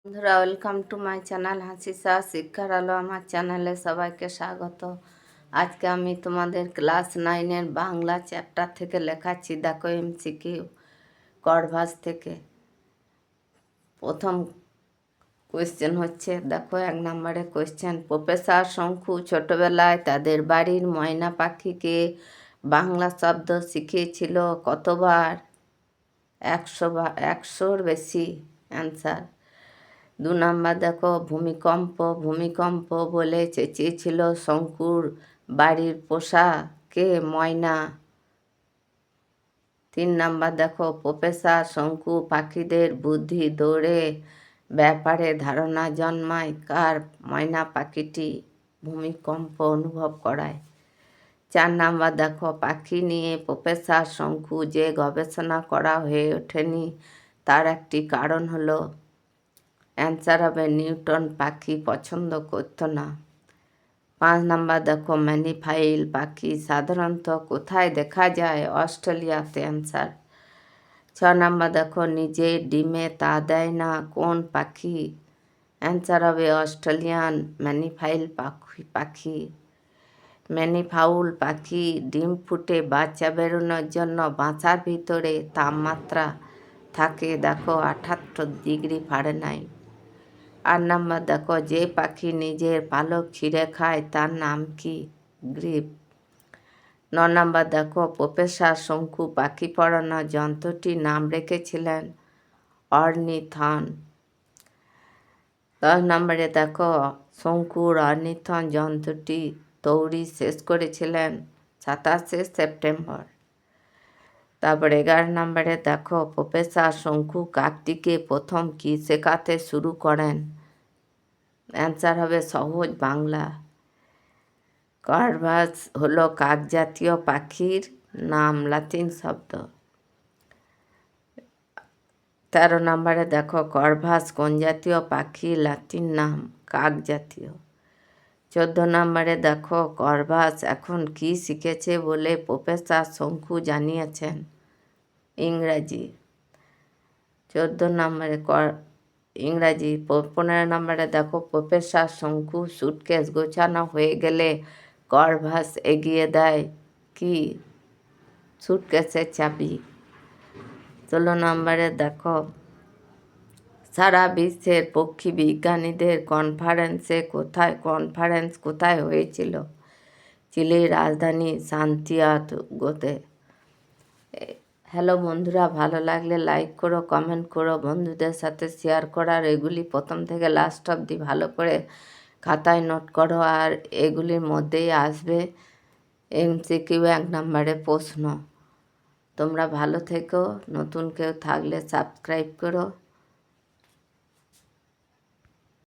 বন্ধুরা, welcome to my channel হাসিসা শিক্ষার আলো। আমার চ্যানেলে সবাইকে স্বাগত। আজকে আমি তোমাদের ক্লাস 9-এর বাংলা চ্যাপ্টার থেকে লেখাচ্ছি। দেখো এমসিকিউ কডভাস থেকে প্রথম কোয়েশ্চেন হচ্ছে, দেখো 1 নম্বরে কোয়েশ্চেন। প্রফেসর শঙ্কু ছোটবেলায় তাদের বাড়ির ময়না পাখিকে বাংলা শব্দ শিখিয়েছিল কতবার? 100বার, 100-র বেশি। অ্যান্সার। 2 নম্বর দেখো, ভূমিকম্প বলে চেঁচিয়েছিল শঙ্কুর বাড়ির পোষা কে? ময়না। 3 নম্বর দেখো, প্রফেসর শঙ্কু পাখিদের বুদ্ধি দৌড়ে ব্যাপারে ধারণা জন্মায় কার? ময়না পাখিটি ভূমিকম্প অনুভব করায়। 4 নম্বর দেখো, পাখি নিয়ে প্রফেসর শঙ্কু যে গবেষণা করা হয়ে ওঠেনি তার একটি কারণ হলো। অ্যান্সার হবে নিউটন পাখি পছন্দ করত না। 5 নম্বর দেখো, ম্যানিফাইল পাখি সাধারণত কোথায় দেখা যায়? অস্ট্রেলিয়াতে। অ্যান্সার। 6 নম্বর দেখো, নিজের ডিমে তা দেয় না কোন পাখি? অ্যান্সার হবে অস্ট্রেলিয়ান ম্যানিফাইল পাখি। ম্যানিফাউল পাখি ডিম ফুটে বাচ্চা বেরোনোর জন্য বাসার ভিতরে তাপমাত্রা থাকে দেখো 78°F। 8 নম্বর দেখো, যে পাখি নিজের পালক ছিঁড়ে খায় তার নাম কি? গ্রিপ। 9 নম্বর দেখো, প্রফেসর শঙ্কু পাখি পড়ানোর যন্ত্রটির নাম রেখেছিলেন অর্নিথন। 10 নম্বরে দেখো, শঙ্কুর অর্নিথন যন্ত্রটি তৈরি শেষ করেছিলেন 27শে সেপ্টেম্বর। তারপরে 11 নম্বরে দেখো, প্রফেসর শঙ্কু কাকটিকে প্রথম কি শেখাতে শুরু করেন? অ্যান্সার হবে সহজ বাংলা। কডভাস হলো কাক জাতীয় পাখির নাম, লাতিন শব্দ। 13 নম্বরে দেখো, কডভাস কোন জাতীয় পাখি? লাতিন নাম, কাক জাতীয়। 14 নম্বরে দেখো, কডভাস এখন কি শিখেছে বলে প্রফেসর শঙ্কু জানিয়েছেন? ইংরাজি। 14 নম্বরে ইংরাজি। 15 নম্বরে দেখো, প্রফেসর শঙ্কু সুটকেস গোছানো হয়ে গেলে কডভাস এগিয়ে দেয় কি? সুটকেসের চাবি। 16 নম্বরে দেখো, সারা বিশ্বের পক্ষী বিজ্ঞানীদের কনফারেন্স কোথায় হয়েছিল? চিলির রাজধানী সান্তিয়াগোতে। হ্যালো বন্ধুরা, ভালো লাগলে লাইক করো, কমেন্ট করো, বন্ধুদের সাথে শেয়ার করার। এগুলি প্রথম থেকে লাস্ট অবধি ভালো করে খাতায় নোট করো। আর এগুলির মধ্যেই আসবে এমসিকিউ 1 নম্বরের প্রশ্ন। তোমরা ভালো থেকো। নতুন কেউ থাকলে সাবস্ক্রাইব করো।